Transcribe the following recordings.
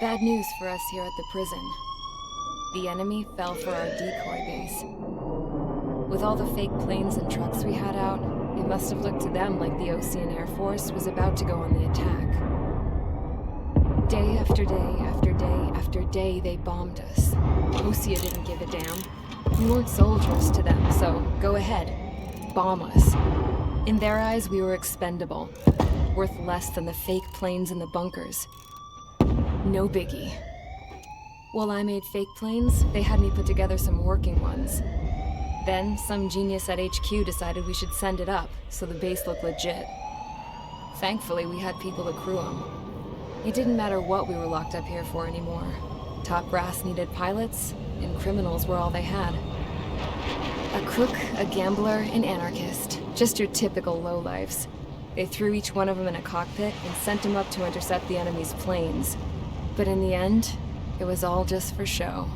Bad news for us here at the prison. The enemy fell for our decoy base. With all the fake planes and trucks we had out, it must have looked to them like the Osean Air Force was about to go on the attack. Day after day after day after day, they bombed us. Osea didn't give a damn. We weren't soldiers to them, so go ahead. Bomb us. In their eyes, we were expendable. Worth less than the fake planes in the bunkers. No biggie. While I made fake planes, they had me put together some working ones. Then, some genius at HQ decided we should send it up, so the base looked legit. Thankfully, we had people to crew them. It didn't matter what we were locked up here for anymore. Top brass needed pilots, and criminals were all they had. A crook, a gambler, an anarchist. Just your typical lowlifes. They threw each one of them in a cockpit and sent them up to intercept the enemy's planes. But in the end, it was all just for show.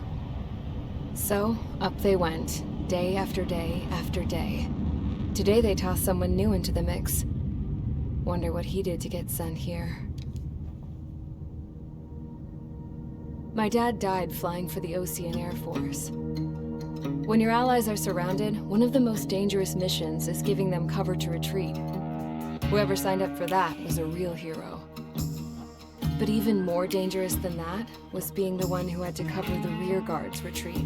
So, up they went. Day after day after day. Today they tossed someone new into the mix. Wonder what he did to get sent here. My dad died flying for the Osean Air Force. When your allies are surrounded, one of the most dangerous missions is giving them cover to retreat. Whoever signed up for that was a real hero. But even more dangerous than that was being the one who had to cover the rear guard's retreat.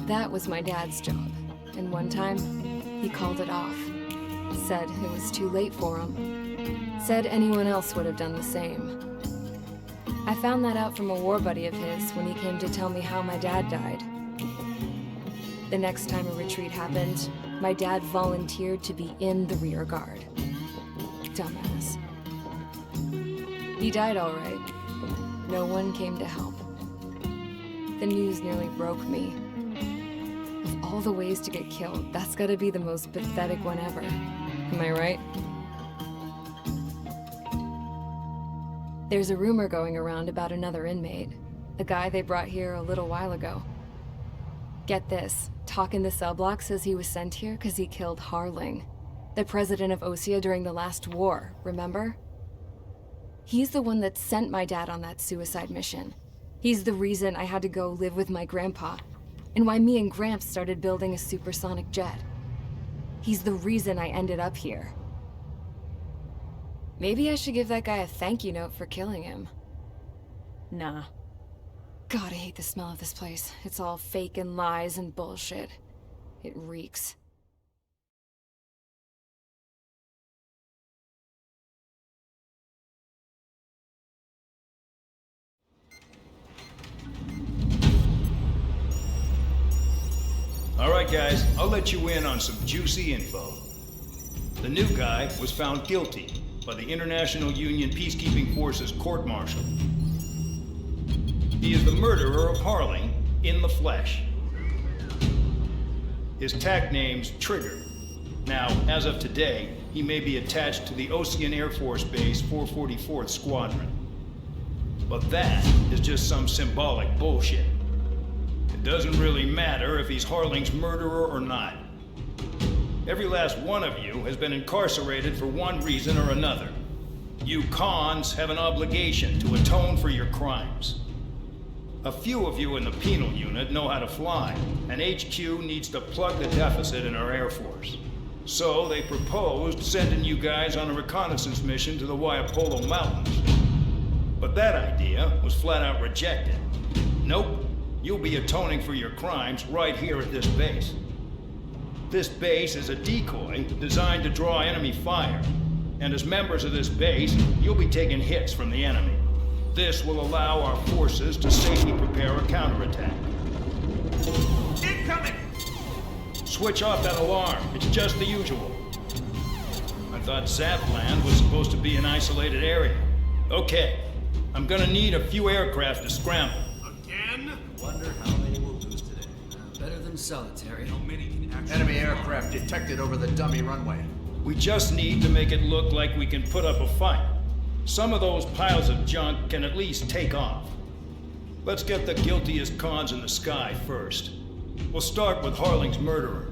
That was my dad's job, and one time, he called it off. Said it was too late for him. Said anyone else would have done the same. I found that out from a war buddy of his when he came to tell me how my dad died. The next time a retreat happened, my dad volunteered to be in the rear guard. Dumbass. He died all right. No one came to help. The news nearly broke me. Of all the ways to get killed, that's gotta be the most pathetic one ever. Am I right? There's a rumor going around about another inmate. A guy they brought here a little while ago. Get this, Talk in the cell block says he was sent here because he killed Harling, the president of Osea during the last war, remember? He's the one that sent my dad on that suicide mission. He's the reason I had to go live with my grandpa, and why me and Gramps started building a supersonic jet. He's the reason I ended up here. Maybe I should give that guy a thank you note for killing him. Nah. God, I hate the smell of this place. It's all fake and lies and bullshit. It reeks. All right, guys, I'll let you in on some juicy info. The new guy was found guilty by the International Union Peacekeeping Forces court-martial. He is the murderer of Harling in the flesh. His tag name's Trigger. Now, as of today, he may be attached to the Osean Air Force Base 444th Squadron. But that is just some symbolic bullshit. It doesn't really matter if he's Harling's murderer or not. Every last one of you has been incarcerated for one reason or another. You cons have an obligation to atone for your crimes. A few of you in the Penal unit know how to fly, and HQ needs to plug the deficit in our Air Force. So they proposed sending you guys on a reconnaissance mission to the Waiapolo Mountains. But that idea was flat out rejected. Nope, you'll be atoning for your crimes right here at this base. This base is a decoy designed to draw enemy fire, and as members of this base, you'll be taking hits from the enemy. This will allow our forces to safely prepare a counterattack. Incoming! Switch off that alarm. It's just the usual. I thought Zapland was supposed to be an isolated area. Okay, I'm gonna need a few aircraft to scramble. Again? Wonder how many we'll lose today. Better than solitary. How many can actually Enemy aircraft detected over the dummy runway. We just need to make it look like we can put up a fight. Some of those piles of junk can at least take off. Let's get the guiltiest cons in the sky first. We'll start with Harling's murderer.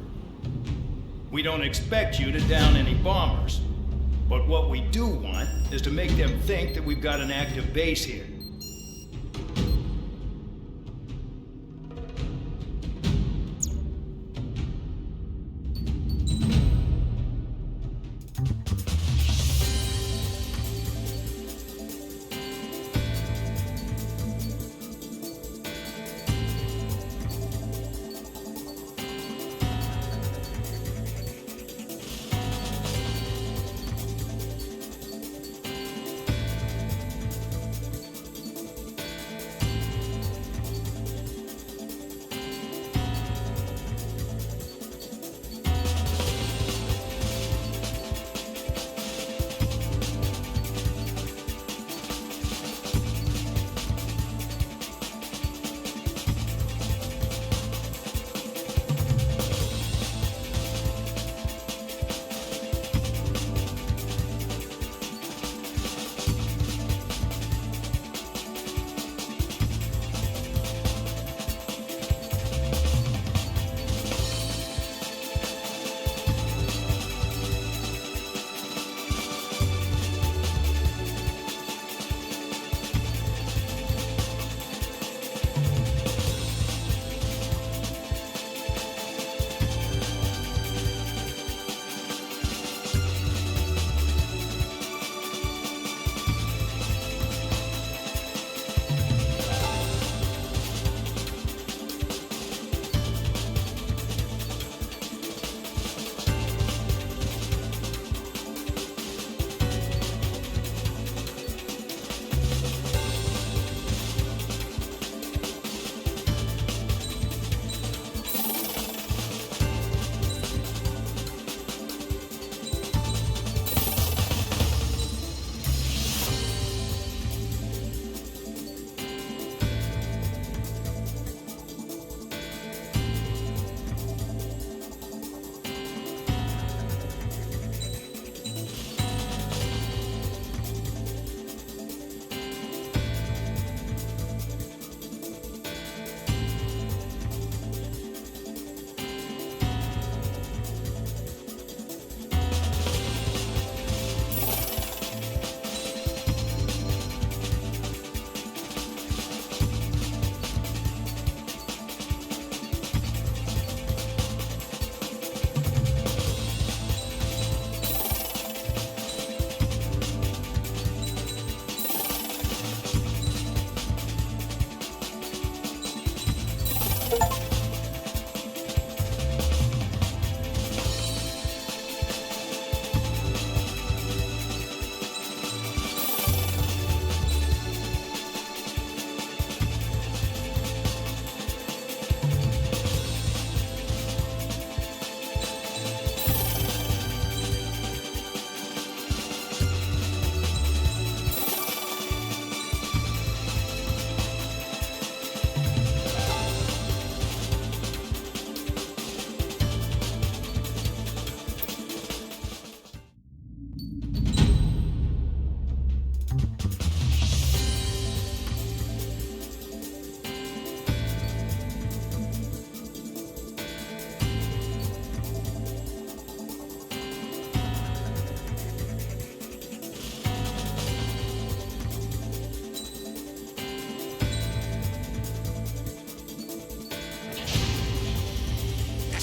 We don't expect you to down any bombers. But what we do want is to make them think that we've got an active base here.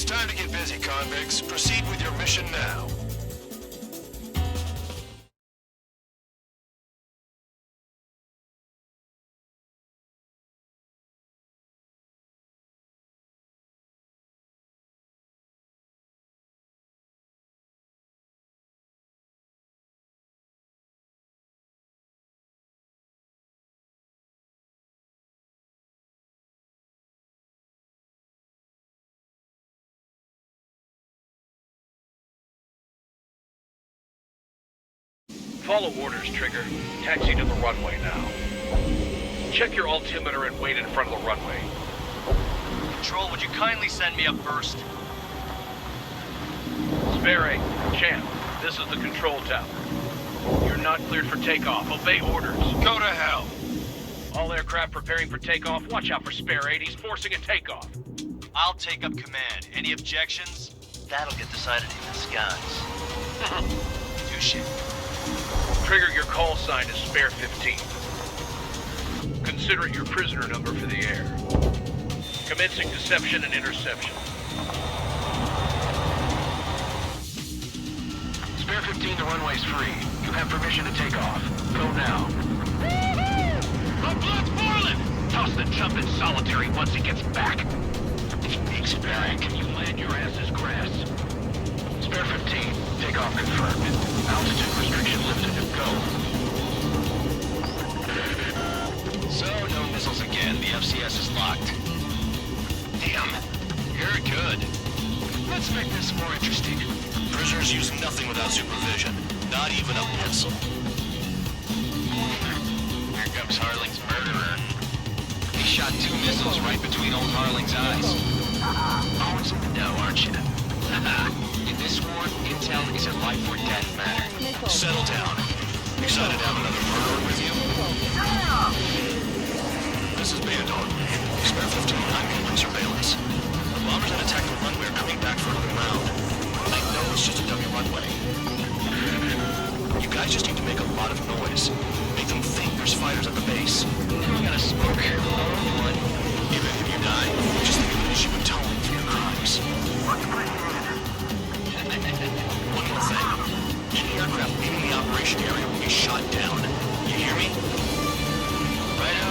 It's time to get busy, convicts. Proceed with your mission now. Follow orders, Trigger. Taxi to the runway now. Check your altimeter and wait in front of the runway. Control, would you kindly send me up first? Spare 8, Champ, this is the control tower. You're not cleared for takeoff. Obey orders. Go to hell. All aircraft preparing for takeoff. Watch out for Spare 8. He's forcing a takeoff. I'll take up command. Any objections? That'll get decided in the skies. Touche. Trigger, your call sign is Spare 15. Consider it your prisoner number for the air. Commencing deception and interception. Spare 15, the runway's free. You have permission to take off. Go now. The blood's boiling! Toss the chump in solitary once he gets back. Spare, can you land your ass's grass? Spare 15, takeoff confirmed. Altitude restriction lifted. Go. So, no missiles again. The FCS is locked. Damn. You're good. Let's make this more interesting. Prisoners use nothing without supervision. Not even a pencil. Here comes Harling's murderer. He shot 2 missiles right between old Harling's eyes. Always in the know, aren't you? In this war, intel is a life or death matter. Settle down. Excited to have another murderer with you? This is Penal. Spare 15, I'm handling surveillance. The bombers that attacked the runway are coming back for another round. I know it's just a dummy runway. You guys just need to make a lot of noise. Make them think there's fighters at the base. We gotta smoke here. One. Even if you die, just think of it as you atone for your crimes. One more thing. Any aircraft leaving the operation area will be shot down. You hear me? Righto.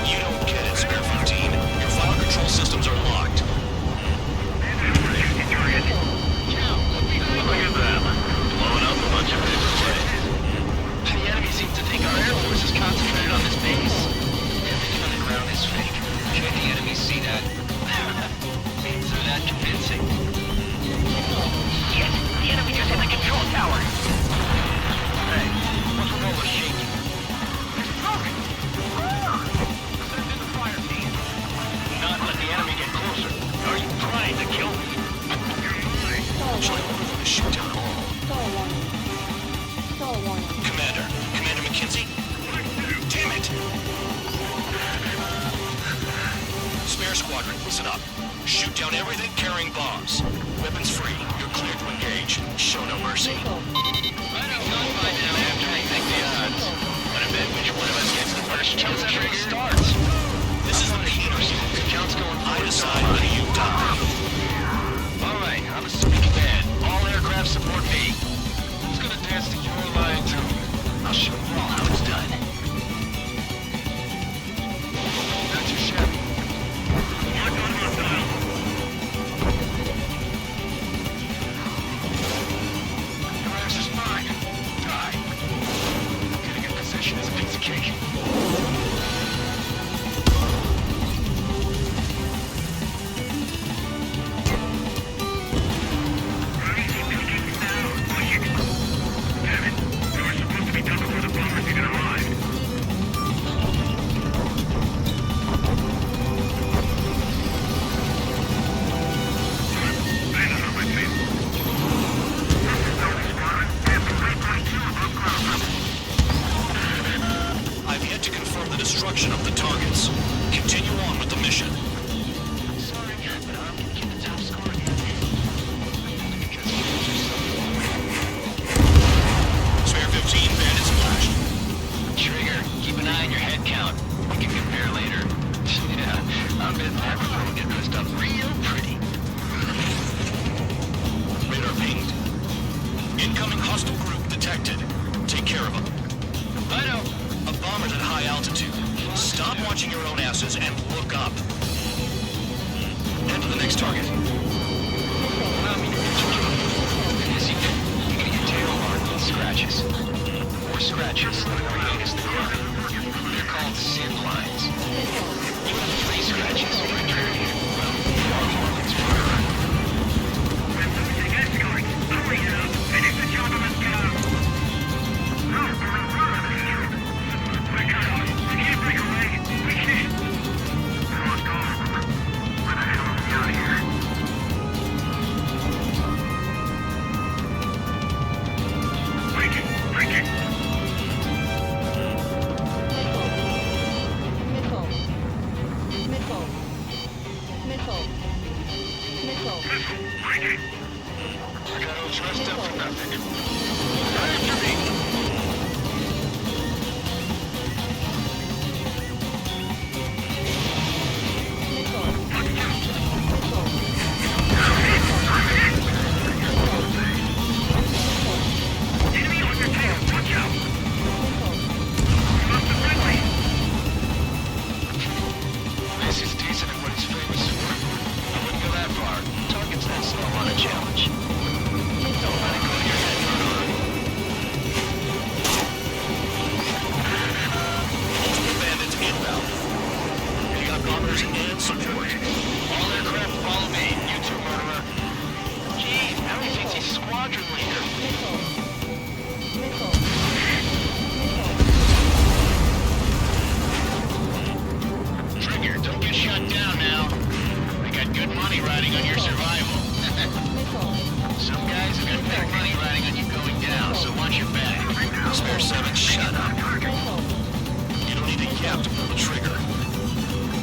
You don't get it, Spare 15. Your file control systems are locked. Look at them. Blowing up a bunch of different ways. The enemy seems to think our air force is concentrated on this base. Everything on the ground is fake. Can the enemy see that? They're that convincing. Yes, the enemy just hit the control tower. Hey, what's with all the shaking? It's broken. Send in the fire team. Not let the enemy get closer. Are you trying to kill me? Shall I order them to shoot down all? Commander McKenzie? Damn it! Spare Squadron, listen up. Shoot down everything carrying bombs. Weapons free. You're cleared to engage. Show no mercy. I don't know by now after I think the odds. But I bet which one of us gets the first chance trigger starts. This is the Peters. The count's going I decide whether you die. Alright, I'm a speaking man. All aircraft support me. Who's gonna dance to your line too? I'll show you all how it's done. Not too shabby. Your ass is mine. Die. Getting in position is a piece of cake. I've yet to confirm the destruction of the targets. Continue on with the mission. I'm sorry, but I'm gonna get the top score here. Spare 15, bandit splashed. Trigger, keep an eye on your head count. We can compare later. Yeah, I'm betting that we'll get dressed up real pretty. Radar pinged. Incoming hostile group detected. Take care of them. I know. A bomber's at high altitude. Stop watching your own asses and look up. Head to the next target. Allow me to get you get your tail marked with scratches. 4 scratches, the green is the crime. They're called sin lines. You have 3 scratches. Well, you are Harling's murderer. We're losing escort. Hurry it up. Finish the job and let's go. No, we can't break away. We can't. Where the hell are we out of here? I got all dressed up for nothing. Right after me. This is decent at what he's famous for. I wouldn't go that far. Target's that slow on a challenge. Don't let it go to your head, Penal. Multiple bandits inbound. You got bombers and support. All aircraft follow me. You too, murderer. Jeez, now he thinks he's squadron leader. Trigger, don't get shut down now. I got good money riding on your survival. Some guys have got big money riding on you going down, so watch your back. Spare 7, shut up. You don't need a yap to pull the trigger.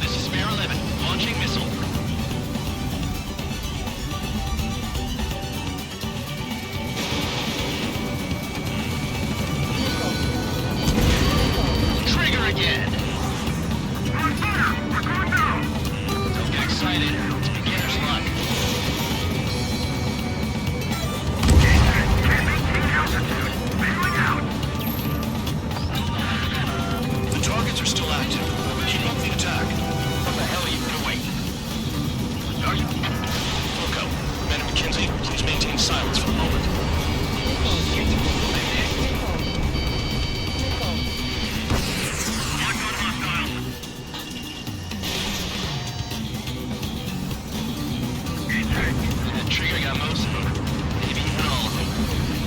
This is Spare 11, launching missile. Trigger again. Don't get excited. It's beginner's luck. The targets are still active. Keep up the attack. What the hell are you doing? Are you? Look out. Men and McKenzie, please maintain silence for the moment. That trigger got most of them. Maybe even all of them.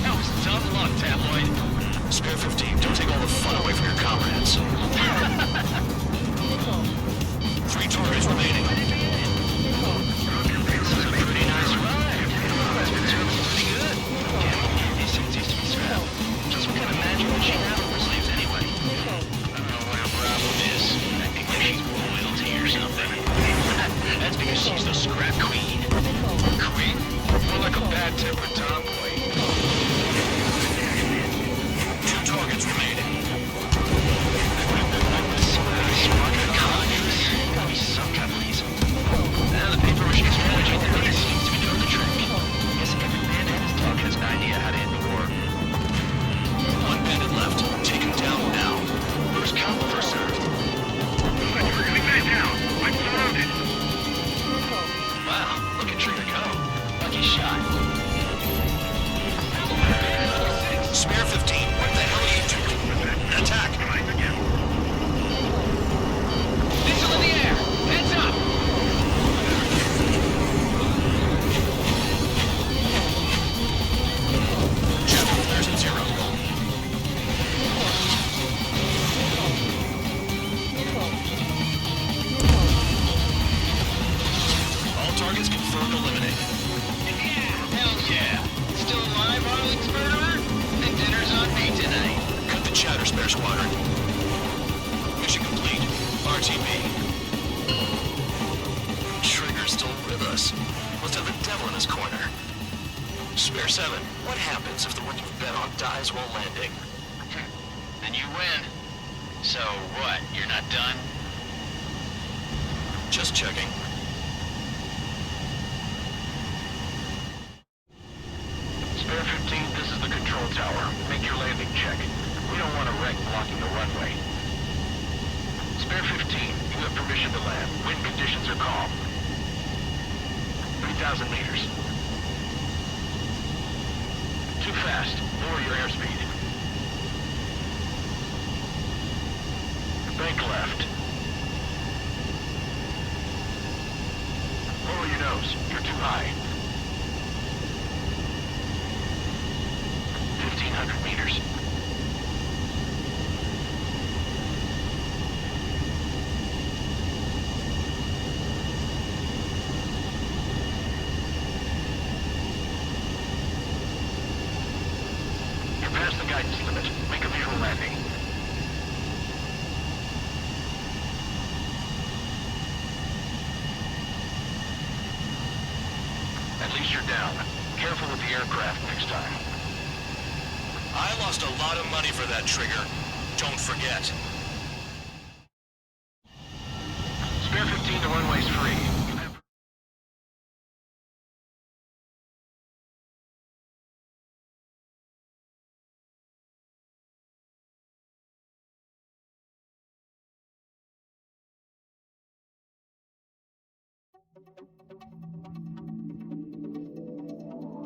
That was tough luck, tabloid. Spare 15, don't take all the fun away from your comrades. 3 targets remaining. This is a pretty nice ride. That's been serving pretty good. Damn, these things used to be scrap. Just what kind of magic would she have up her sleeves anyway? I don't know what her problem is. I think that she's royalty or something. That's because she's the scrap queen. Queen? More like a bad-tempered tomboy. 2 targets remaining. Squadron Congress? Gotta be some kind of reason. Now the paper-mache strategy really seems to be doing the trick. Guess every man and his dog has an idea how to end the war. 1 bandit left. Take him down now. First come, first served. Coming back down. I'm surrounded. Wow, look at Trigger go. Lucky shot. Spare 15, what the hell are you doing? Attack! Missile in the air! Heads up! General, there's a 0. All targets confirmed eliminated. Hell yeah! Still alive, Arling's murderer? Then dinner's on me tonight. Cut the chatter, Spare Squadron. Mission complete. RTB. Trigger's still with us. Must have the devil in his corner. Spare 7, what happens if the one you've bet on dies while landing? Then you win. So what, you're not done? Just checking. Spare 15, this is the control tower. Make your landing check. We don't want a wreck blocking the runway. Spare 15, you have permission to land. Wind conditions are calm. 3,000 meters. Too fast. Lower your airspeed. Bank left. Lower your nose. You're too high. 1,500 meters. You're past the guidance limit. Make a visual landing. At least you're down. Careful with the aircraft next time. I lost a lot of money for that, Trigger. Don't forget. Spare 15, the runway's free.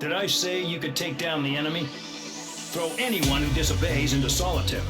Did I say you could take down the enemy? Throw anyone who disobeys into solitary.